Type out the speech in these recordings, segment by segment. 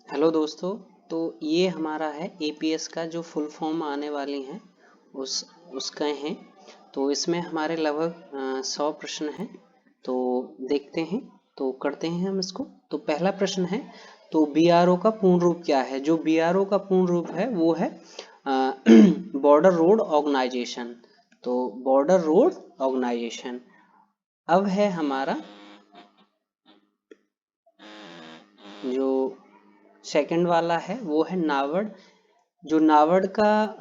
Hello दोस्तों। तो ये हमारा है एपीएस का जो फुल फॉर्म आने वाली हैं उसका है। तो इसमें हमारे लगभग 100 प्रश्न हैं। तो देखते हैं, तो करते हैं हम इसको। तो पहला प्रश्न है, तो बीआरओ का पूर्ण रूप क्या है? जो बीआरओ का पूर्ण रूप है वो है बॉर्डर रोड ऑर्गेनाइजेशन। तो बॉर्डर रोड ऑर्गेनाइजेशन। अब है हमारा जो सेकंड वाला है वो है नावड़। जो नावड़ का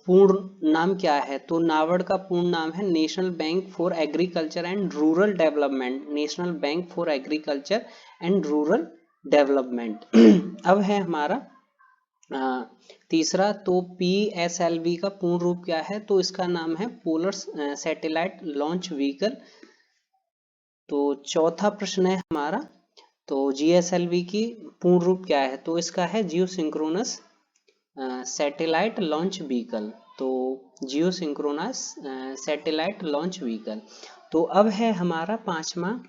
पूर्ण नाम क्या है? तो नावड़ का पूर्ण नाम है national bank for agriculture and rural development. National bank for agriculture and rural development. अब है हमारा अ, तीसरा, तो पीएसएलवी का पूर्ण रूप क्या है? तो इसका नाम है पोलर सैटेलाइट लॉन्च व्हीकल। तो चौथा प्रश्न है हमारा, तो जीएसएलवी की पूर्ण रूप क्या है? तो इसका है जियो सिंक्रोनस सैटेलाइट लॉन्च व्हीकल। तो जियो सिंक्रोनस सैटेलाइट लॉन्च व्हीकल। तो अब है हमारा पांचवा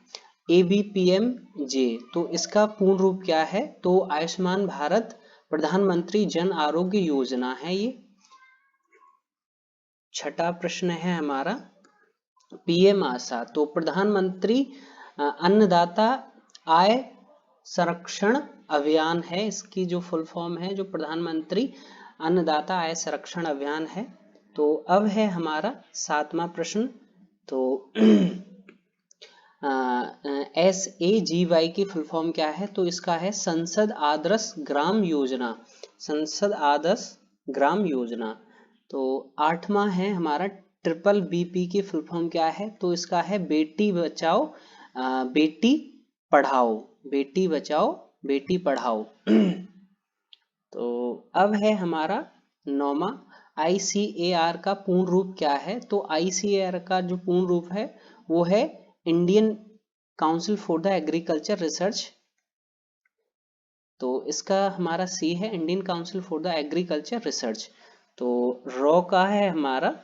एबीपीएम जे। तो इसका पूर्ण रूप क्या है? तो आयुष्मान भारत प्रधानमंत्री जन आरोग्य योजना है ये। छठा प्रश्न है हमारा पीएम आशा। तो प्रधानमंत्री अन्नदाता आय संरक्षण अभियान है, इसकी जो फुल फॉर्म है, जो प्रधानमंत्री अन्नदाता आय संरक्षण अभियान है। तो अब है हमारा सातवां प्रश्न, तो SAGY की फुल फॉर्म क्या है? तो इसका है संसद आदर्श ग्राम योजना। संसद आदर्श ग्राम योजना। तो आठवां है हमारा ट्रिपल बीपी की फुल फॉर्म क्या है? तो इसका है बेटी बचाओ बेटी पढ़ाओ। बेटी बचाओ बेटी पढ़ाओ। तो अब है हमारा नौमा आईसीएआर का पूर्ण रूप क्या है? तो आईसीएआर का जो पूर्ण रूप है वो है Indian council for the agriculture research. तो इसका हमारा सी है Indian council for the agriculture research. तो रॉ का है हमारा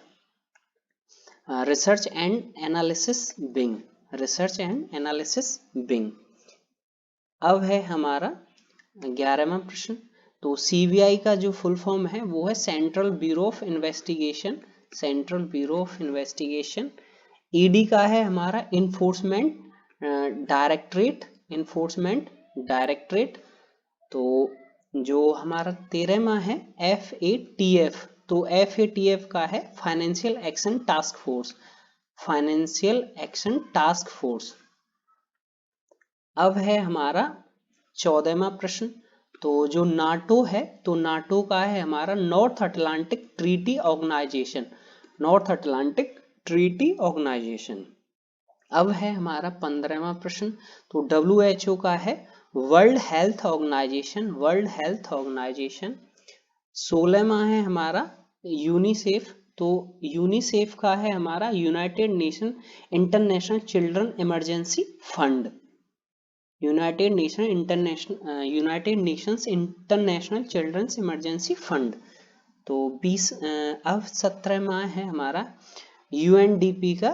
research and analysis wing. Research and analysis wing. अब है हमारा 11वां प्रश्न, तो सीबीआई का जो फुल फॉर्म है वो है central bureau of investigation. Central bureau of investigation. ED का है हमारा इन्फोर्समेंट डायरेक्टरेट। Enforcement directorate. तो जो हमारा 13वां है FATF। तो FATF का है financial action task force. Financial action task force. अब है हमारा 14वां प्रश्न, तो जो नाटो है, तो नाटो का है हमारा North Atlantic Treaty Organisation. North Atlantic Treaty Organisation. अब है हमारा 15वां प्रश्न, तो WHO का है World Health Organisation. World Health Organisation. 16वां है हमारा यूनिसेफ। तो यूनिसेफ का है हमारा United Nation International Children Emergency Fund. United Nations International Children's Emergency Fund. तो 20 अब 17वां है हमारा यूएनडीपी का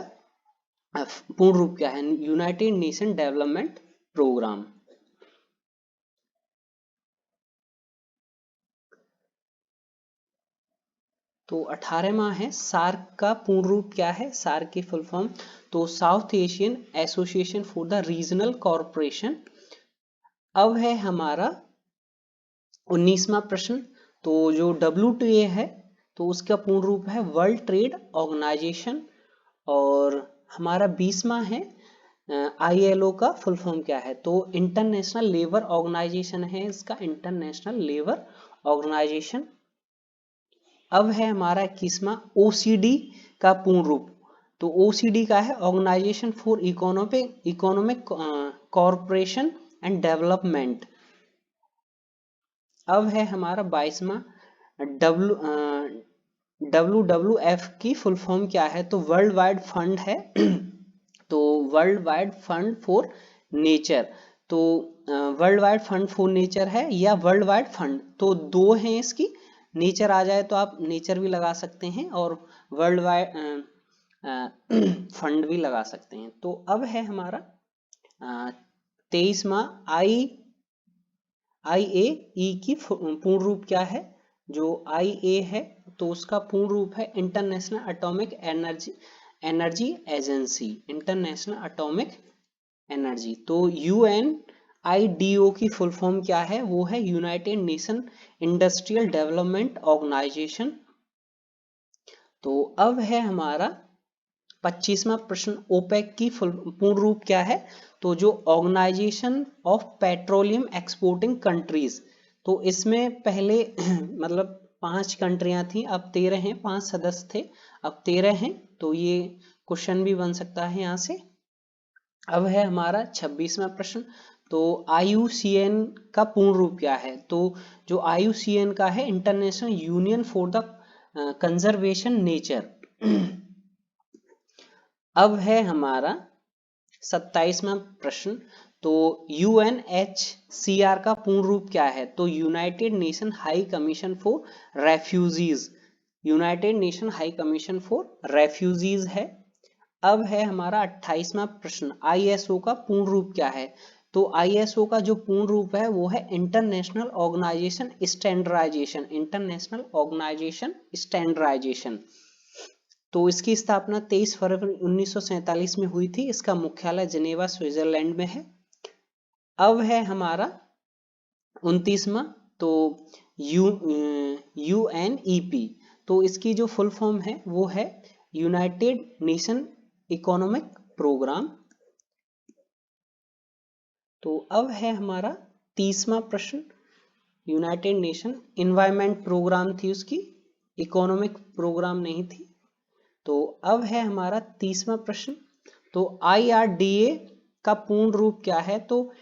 पूर्ण रूप क्या है? United Nation Development Programme. तो 18वां है सार्क का पूर्ण रूप क्या है? सार्क की फुल फॉर्म, तो south Asian association for the regional corporation. अब है हमारा 19वां प्रश्न, तो जो WTA है तो उसका पूर्ण रूप है वर्ल्ड ट्रेड ऑर्गेनाइजेशन। और हमारा 20वां है ILO का फुल फॉर्म क्या है? तो इंटरनेशनल लेबर ऑर्गेनाइजेशन है इसका, इंटरनेशनल लेबर ऑर्गेनाइजेशन। अब है हमारा 21वां OCD का पूर्ण रूप। तो OCD का है Organisation for Economic Corporation and Development. अब है हमारा 22वां WWF की फुल फॉर्म क्या है? तो वर्ल्ड वाइड फंड है। तो World Wide Fund for Nature. तो World Wide Fund for Nature है या वर्ल्ड वाइड फंड, तो दो हैं इसकी। नेचर आ जाए तो आप नेचर भी लगा सकते हैं और वर्ल्ड वाइड फंड भी लगा सकते हैं। तो अब है हमारा 23वां IAE की पूर्ण रूप क्या है? जो IA है तो उसका पूर्ण रूप है International Atomic Energy Agency, International Atomic Energy. तो UNIDO की फुल फॉर्म क्या है? वो है United Nation Industrial Development Organisation. तो अब है हमारा 25वां प्रश्न, ओपेक की पूर्ण रूप क्या है? तो जो Organisation of Petroleum Exporting Countries, तो इसमें पहले मतलब 5 कंट्रियां थी, अब 13 हैं, 5 सदस्य थे, अब 13 हैं। तो ये क्वेश्चन भी बन सकता है यहाँ से। अब है हमारा 26वां प्रश्न, तो IUCN का पूर्ण रूप क्या है? तो जो IUCN का है international union for the conservation nature. अब है हमारा 27वां प्रश्न, तो UNHCR का पूर्ण रूप क्या है? तो United nation high commission for refugees, United nation high commission for refugees है। अब है हमारा 28वां प्रश्न, ISO का पूर्ण रूप क्या है? तो ISO का जो पूर्ण रूप है वो है International Organisation Standardisation, International Organisation Standardisation. तो इसकी स्थापना 23 फरवरी 1947 में हुई थी। इसका मुख्यालय जिनेवा स्विट्जरलैंड में है। अब है हमारा 29वां, तो UNEP, तो इसकी जो फुल फॉर्म है वो है यूनाइटेड नेशन इकोनॉमिक प्रोग्राम। तो अब है हमारा 30वां प्रश्न, यूनाइटेड नेशन इन्वायरमेंट प्रोग्राम थी उसकी, इकोनॉमिक प्रोग्राम नहीं थी। तो अब है हमारा 30वां प्रश्न, तो IRDA का पूर्ण रूप क्या है? तो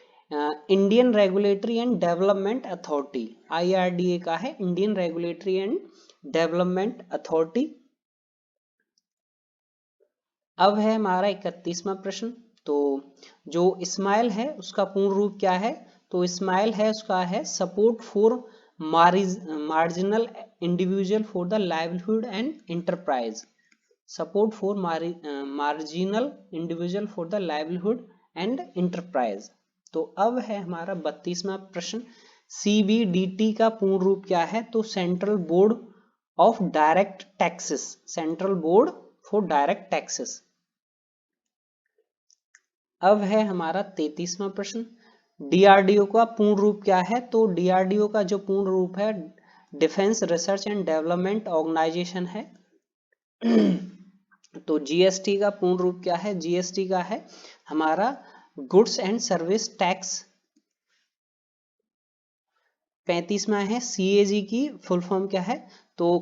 Indian regulatory and development authority, IRDA का है Indian regulatory and development authority. अब है हमारा 31वां प्रश्न, तो जो इस्माइल है उसका पूर्ण रूप क्या है? तो इस्माइल है उसका है support for marginal individual for the livelihood and enterprise, support for marginal individual for the livelihood and enterprise. तो अब है हमारा 32वां प्रश्न, CBDT का पूर्ण रूप क्या है? तो central board of direct taxes, central board for direct taxes. अब है हमारा 33वां प्रश्न, DRDO का पूर्ण रूप क्या है? तो DRDO का जो पूर्ण रूप है Defence Research and Development Organisation है। तो GST का पूर्ण रूप क्या है? GST का है हमारा गुड्स एंड सर्विस टैक्स। 35वां है CAG की फुल फॉर्म क्या है? तो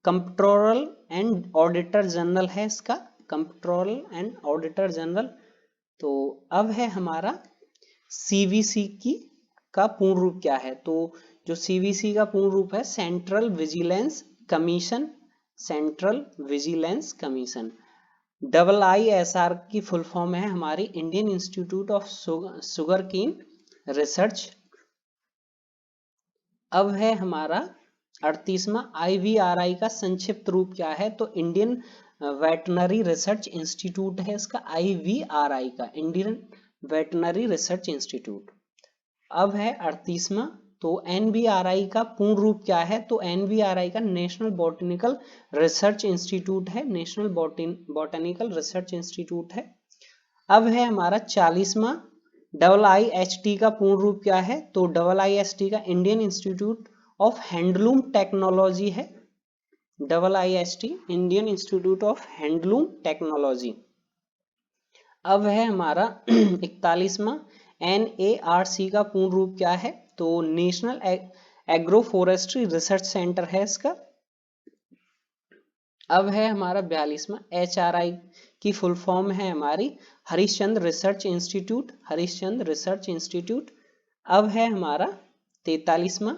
कंप्ट्रोलर एंड ऑडिटर जनरल है इसका, कंप्ट्रोलर एंड ऑडिटर जनरल। तो अब है हमारा CVC का पूर्ण रूप क्या है? तो जो CVC का पूर्ण रूप है Central Vigilance Commission, Central Vigilance Commission. IISR की फुल फॉर्म है हमारी Indian Institute of Sugarcane Research. अब है हमारा 38वां, IVRI का संक्षिप्त रूप क्या है? तो इंडियन वेटनरी रिसर्च इंस्टीट्यूट है इसका, IVRI का इंडियन वेटनरी रिसर्च इंस्टीट्यूट। अब है 38वां, तो NBRI का पूर्ण रूप क्या है? तो NBRI का नेशनल बॉटनिकल रिसर्च इंस्टीट्यूट है, नेशनल बॉटनिकल रिसर्च इंस्टीट्यूट है। अब है हमारा 40वां, IIHT का पूर्ण रूप क्या है? तो IIHT का Indian Institute of handloom technology है, IIHT Indian Institute of handloom technology. अब है हमारा 41वां, NARC का पूर्ण रूप क्या है? तो national agro forestry research centre है इसका। अब है हमारा 42वां, HRI की फुल फॉर्म है हमारी Harishchandra research institute, Harishchandra research institute. अब है हमारा 43वां,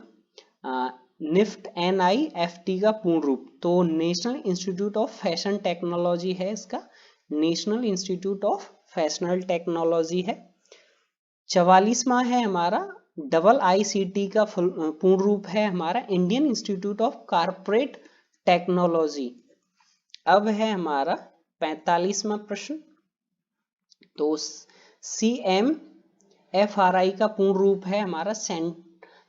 NIFT NIFT का पूर्ण रूप, तो national institute of fashion technology है इसका, नेशनल इंस्टीट्यूट ऑफ फैशनल टेक्नोलॉजी है। 44वां है हमारा IICT का पूर्ण रूप है हमारा Indian Institute of corporate technology. अब है हमारा 45वां प्रश्न, तो CMFRI का पूर्ण रूप है हमारा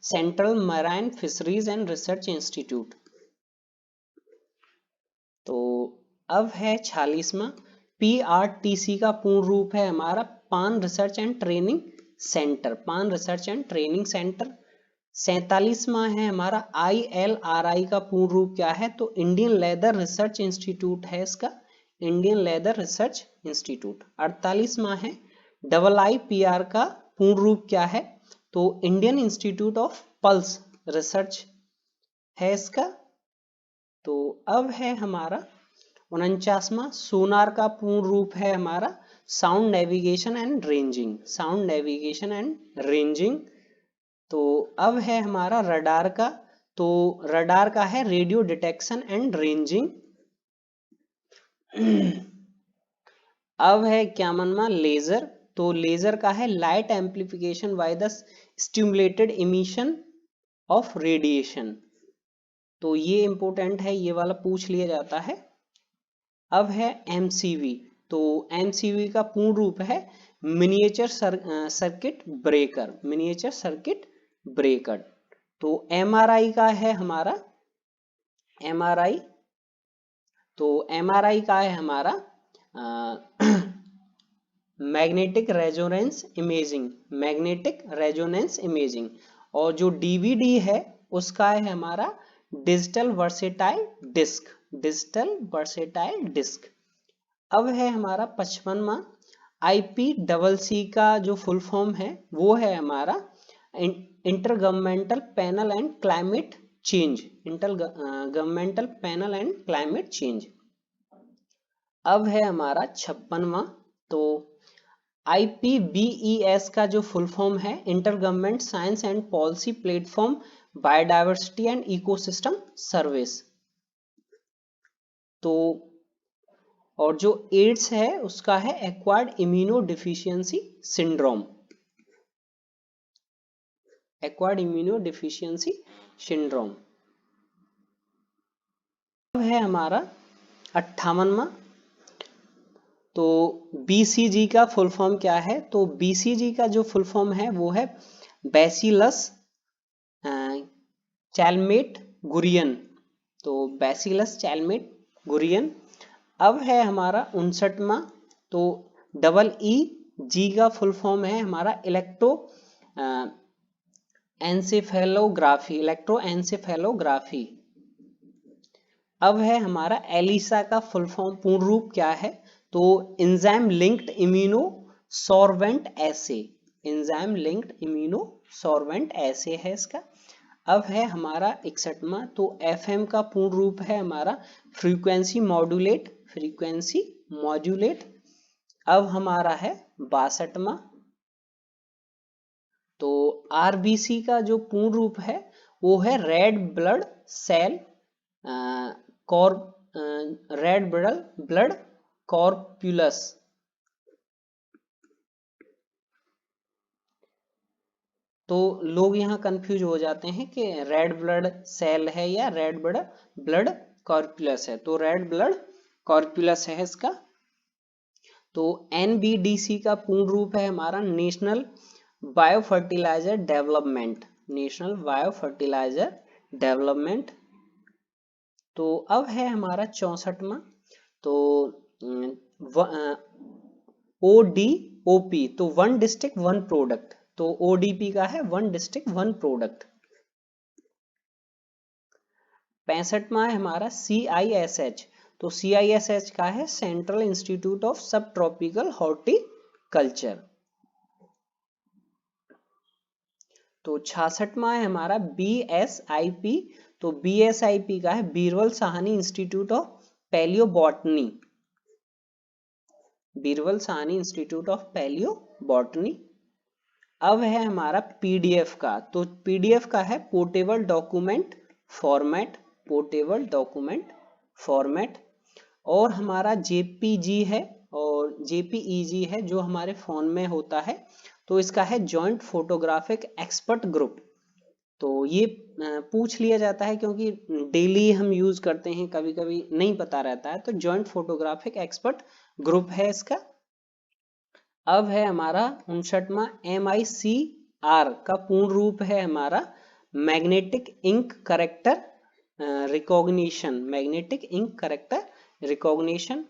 central marine fisheries and research institute. तो अब है 46वां, PRTC का पूर्ण रूप है हमारा पान रिसर्च एंड ट्रेनिंग सेंटर, पान रिसर्च एंड ट्रेनिंग सेंटर। 47वां है हमारा ILRI का पूर्ण रूप क्या है, तो इंडियन लेदर रिसर्च इंस्टीट्यूट है इसका, इंडियन लेदर रिसर्च इंस्टीट्यूट। 48वां है IIPR का पूर्ण रूप क्या है, तो Indian Institute of pulse research है इसका। तो अब है हमारा 49वां, सोनार का पूर्ण रूप है हमारा sound navigation and ranging, sound navigation and ranging. तो अब है हमारा रडार का, तो रडार का है रेडियो डिटेक्शन एंड रेंजिंग। अब है 51वां, लेजर, तो लेजर का है light amplification by the stimulated emission of radiation. तो ये इंपॉर्टेंट है, ये वाला पूछ लिया जाता है। अब है MCV, तो MCV का पूर्ण रूप है miniature circuit breaker, miniature circuit breaker. तो MRI का है हमारा MRI, तो MRI का है हमारा Magnetic Resonance Imaging, Magnetic Resonance Imaging. और जो DVD है उसका है हमारा Digital Versatile Disc, Digital Versatile Disc. अब है हमारा 55वां, IPCC का जो फुल फॉर्म है वो है हमारा intergovernmental panel and climate change, intergovernmental panel and climate change. अब है हमारा 56वां, तो IPBES का जो फुल फॉर्म है intergovernment science and policy platform biodiversity and ecosystem service. तो और जो एड्स है उसका है acquired immunodeficiency syndrome, acquired immunodeficiency syndrome. अब है हमारा 58वां, तो BCG का फुल फॉर्म क्या है, तो BCG का जो फुल फॉर्म है वो है बैसिलस चैल्मेट गुरियन, तो बैसिलस चैल्मेट गुरियन। अब है हमारा 59वां, तो EEG का फुल फॉर्म है हमारा इलेक्ट्रो एन्सेफेलोग्राफी, इलेक्ट्रो एन्सेफेलोग्राफी। अब है हमारा एलिसा का फुल फॉर्म पूर्ण रूप क्या है, तो एंजाइम लिंक्ड इम्यूनो सॉर्वेंट एसे, एंजाइम लिंक्ड इम्यूनो सॉर्वेंट एसे है इसका। अब है हमारा 61वां, तो FM का पूर्ण रूप है हमारा फ्रीक्वेंसी मॉड्यूलेट, फ्रीक्वेंसी मॉड्यूलेट। अब हमारा है 62वां, तो RBC का जो पूर्ण रूप है वो है red blood cell red blood corpuscles. तो लोग यहाँ कंफ्यूज हो जाते हैं कि रेड ब्लड सेल है या रेड ब्लड कॉर्पुलस है, तो रेड ब्लड कॉर्पुलस है इसका। तो NBDC का पूर्ण रूप है हमारा National Bio Fertiliser Development, National Bio Fertiliser Development. तो अब है हमारा 64वां, तो ODOP, तो वन डिस्ट्रिक्ट वन प्रोडक्ट, तो ODP का है वन डिस्ट्रिक्ट वन प्रोडक्ट। 65वां है हमारा CISH, तो CISH का है Central Institute of Subtropical Horticulture. तो 66वां है हमारा BSIP, तो BSIP का है Birbal Sahni Institute of Palaeobotany, Birbal Sahni Institute of Palaeobotany. अब है हमारा PDF का, तो PDF का है portable document format, portable document format. और हमारा JPG है और JPEG है जो हमारे फोन में होता है, तो इसका है जॉइंट फोटोग्राफिक एक्सपर्ट ग्रुप। तो ये पूछ लिया जाता है क्योंकि डेली हम यूज करते हैं, कभी कभी नहीं पता रहता है, तो जॉइंट फोटोग्राफिक एक्सपर्ट ग्रुप है इसका। अब है हमारा 59वां MICR का पूर्ण रूप है हमारा Magnetic Ink Character Recognition, Magnetic Ink Character Recognition.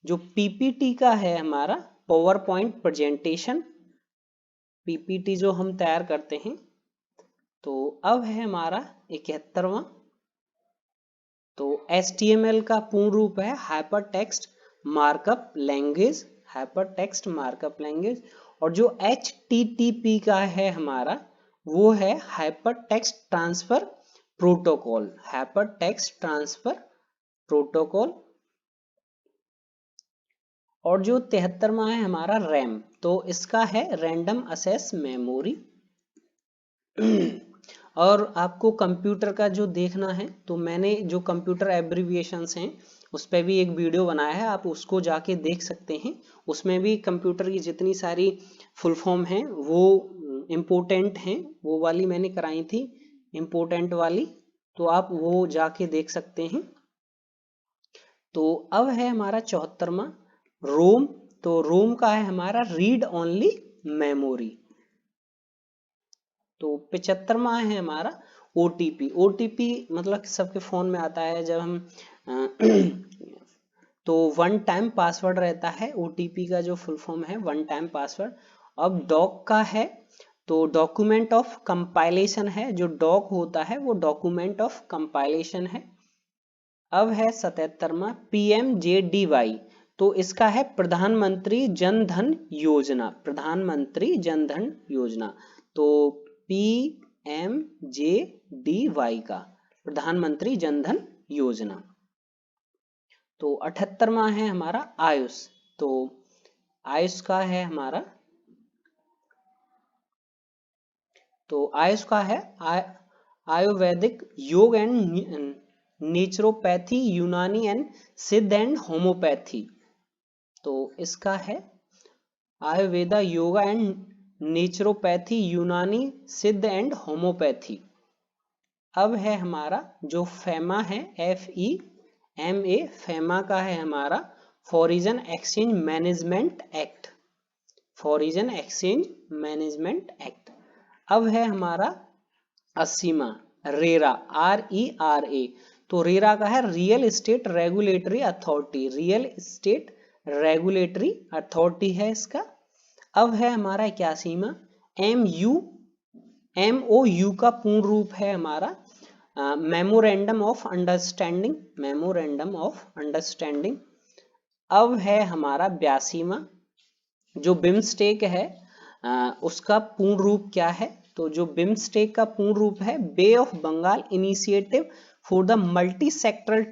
जो पीपीटी का है हमारा पावर पॉइंट प्रेजेंटेशन, पीपीटी जो हम तैयार करते हैं। तो अब है हमारा 71वां, तो HTML का पूर्ण रूप है hyper text markup language, hyper text markup language. और जो HTTP का है हमारा वो है hyper text transfer protocol, hyper text transfer protocol. और जो 73वां है हमारा रैम, तो इसका है रैंडम एक्सेस मेमोरी। और आपको कंप्यूटर का जो देखना है तो मैंने जो कंप्यूटर एब्रिविएशंस हैं उस पर भी एक वीडियो बनाया है, आप उसको जाके देख सकते हैं। उसमें भी कंप्यूटर की जितनी सारी फुल फॉर्म हैं वो इम्पोर्टेंट हैं, वो वाली मैंने कराई थी इम्पोर्टेंट वाली, तो आप वो जाके देख सकते हैं। तो अब है हमारा 74वां रोम, तो रोम का है हमारा रीड ओनली मेमोरी। तो 75वां है हमारा ओटीपी, ओटीपी मतलब सबके फोन में आता है जब हम तो वन टाइम पासवर्ड रहता है, ओटीपी का जो फुल फॉर्म है वन टाइम पासवर्ड। अब डॉक का है तो डॉक्यूमेंट ऑफ कंपाइलेशन है, जो डॉक होता है वो डॉक्यूमेंट ऑफ कंपाइलेशन है। अब है 77वां PMJDY, तो इसका है प्रधानमंत्री जन धन योजना, प्रधानमंत्री जन धन योजना। तो PMJDY का प्रधानमंत्री जन धन योजना। तो 78वां है हमारा आयुष, तो आयुष का है हमारा, तो आयुष का है आयुर्वेदिक योग एंड नेचुरोपैथी, यूनानी एंड सिद्ध एंड होम्योपैथी। तो इसका है आयुर्वेदा योगा एंड नेचुरोपैथी, यूनानी सिद्ध एंड होम्योपैथी। अब है हमारा जो फेमा है FEMA, फेमा का है हमारा foreign exchange management act, foreign exchange management act. अब है हमारा 80वां रेरा RERA, तो रेरा का है real estate regulatory authority, real estate regulatory authority है इसका। अब है हमारा 81वां MOU का पूर्ण रूप है हमारा memorandum of understanding, memorandum of understanding. अब है हमारा 82वां जो बिम्स्टेक है उसका पूर्ण रूप क्या है, तो जो बिम्स्टेक का पूर्ण रूप है Bay of Bengal Initiative for the Multi Sectoral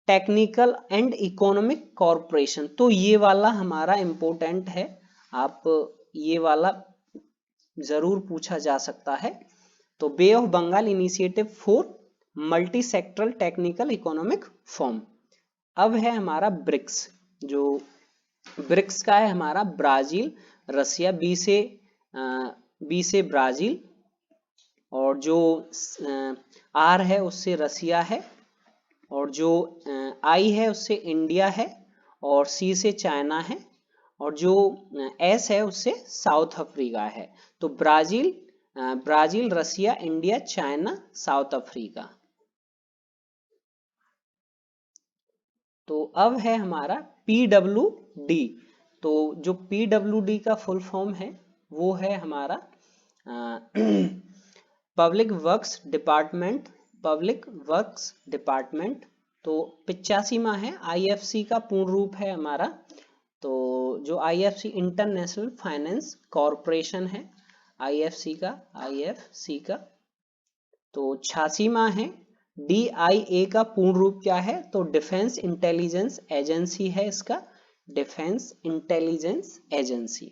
Technical and Economic Corporation. तो ये वाला हमारा इंपॉर्टेंट है, आप ये वाला जरूर पूछा जा सकता है। तो Bay of Bengal Initiative for Multi Sectoral Technical Economic form. अब है हमारा ब्रिक्स, जो ब्रिक्स का है हमारा ब्राजील, रसिया, बी से ब्राजील, और जो आर है उससे रसिया है, और जो आई है उससे इंडिया है, और सी से चाइना है, और जो एस है उससे साउथ अफ्रीका है। तो ब्राजील, रसिया, इंडिया, चाइना, साउथ अफ्रीका। तो अब है हमारा PWD, तो जो PWD का फुल फॉर्म है वो है हमारा public works department, public works department. तो 85वां है IFC का पूर्ण रूप है हमारा, तो जो IFC इंटरनेशनल फाइनेंस कॉरपोरेशन है, IFC का। तो 86वां है DIA का पूर्ण रूप क्या है, तो डिफेंस इंटेलिजेंस एजेंसी है इसका, डिफेंस इंटेलिजेंस एजेंसी।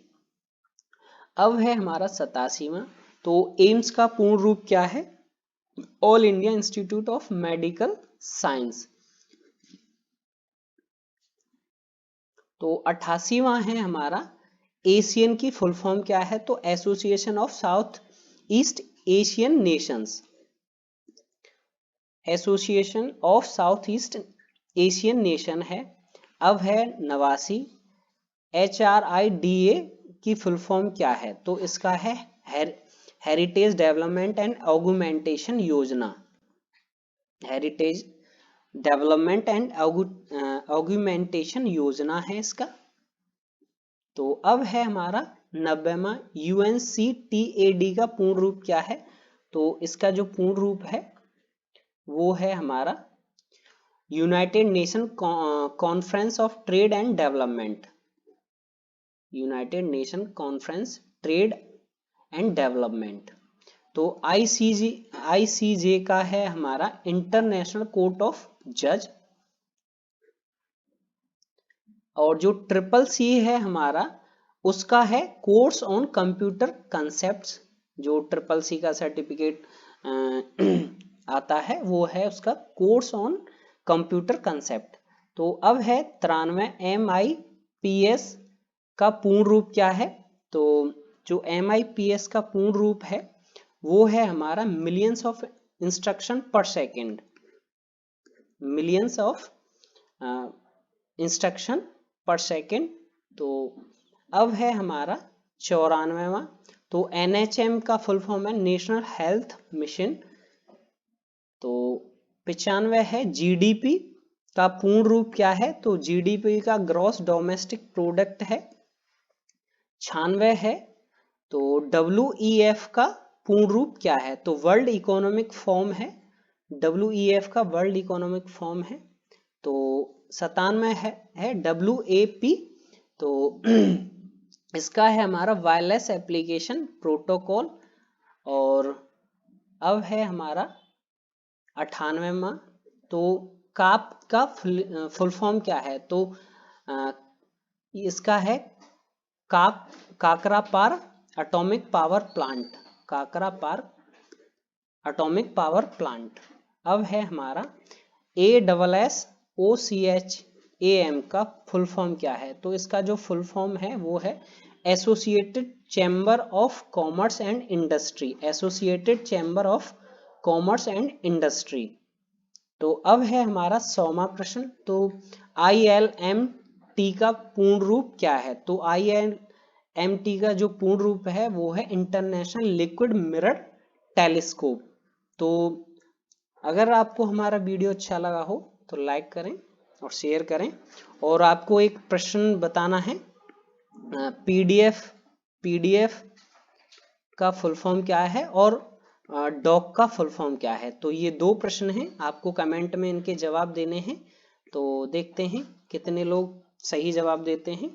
अब है हमारा 87वां, तो एम्स का पूर्ण रूप क्या है, all India institute of medical science. तो 88वां है हमारा एशियन की फुल फॉर्म क्या है, तो association of south east Asian Nations, association of south east Asian nation है। अब है 89, HRIDA की फुल फॉर्म क्या है, तो इसका है हेरिटेज डेवलपमेंट एंड ऑगुमेंटेशन योजना, हेरिटेज डेवलपमेंट एंड ऑगुमेंटेशन योजना है इसका। तो अब है हमारा 90वां, UNCTAD का पूर्ण रूप क्या है? तो इसका जो पूर्ण रूप है वो है हमारा United nation conference of trade and development, United nation conference trade and development. तो ICJ का है हमारा इंटरनेशनल कोर्ट ऑफ जज, और जो CCC है हमारा उसका है कोर्स ऑन कंप्यूटर कंसेप्ट्स, जो CCC का सर्टिफिकेट आता है वो है उसका कोर्स ऑन कंप्यूटर कंसेप्ट। तो अब है 93, MIPS का पूर्ण रूप क्या है? तो जो MIPS का पूर्ण रूप है वो है हमारा मिलियंस ऑफ इंस्ट्रक्शन पर सेकेंड, मिलियंस ऑफ इंस्ट्रक्शन पर सेकेंड। तो अब है हमारा 94वां, तो NHM का फुल फॉर्म है नेशनल हेल्थ मिशन। तो 95 है GDP का पूर्ण रूप क्या है? तो GDP का ग्रॉस डोमेस्टिक प्रोडक्ट है। 96 है तो WEF का पूर्ण रूप क्या है? तो वर्ल्ड इकोनॉमिक फॉर्म है, WEF का वर्ल्ड इकोनॉमिक फॉर्म है। तो 97 है WAP, तो इसका है हमारा वायरलेस एप्लीकेशन प्रोटोकॉल। और अब है हमारा 98वां, तो काप का फुल फॉर्म क्या है? तो इसका है Kakrapar atomic power plant, Kakrapar atomic power plant. अब है हमारा ASSOCHAM का फुल फॉर्म क्या है? तो इसका जो फुल फॉर्म है वो है associated chamber of commerce and industry, associated chamber of commerce and industry. तो अब है हमारा 100वां प्रश्न, तो ILMT का पूर्ण रूप क्या है? तो ILMT का जो पूर्ण रूप है वो है इंटरनेशनल लिक्विड मिरर टेलीस्कोप। तो अगर आपको हमारा वीडियो अच्छा लगा हो तो लाइक करें और शेयर करें। और आपको एक प्रश्न बताना है, PDF का फुल फॉर्म क्या है और डॉक का फुल फॉर्म क्या है? तो ये 2 प्रश्न हैं, आपको कमेंट में इनके जवाब देने हैं। तो देखते हैं कितने लोग सही जवाब देते हैं।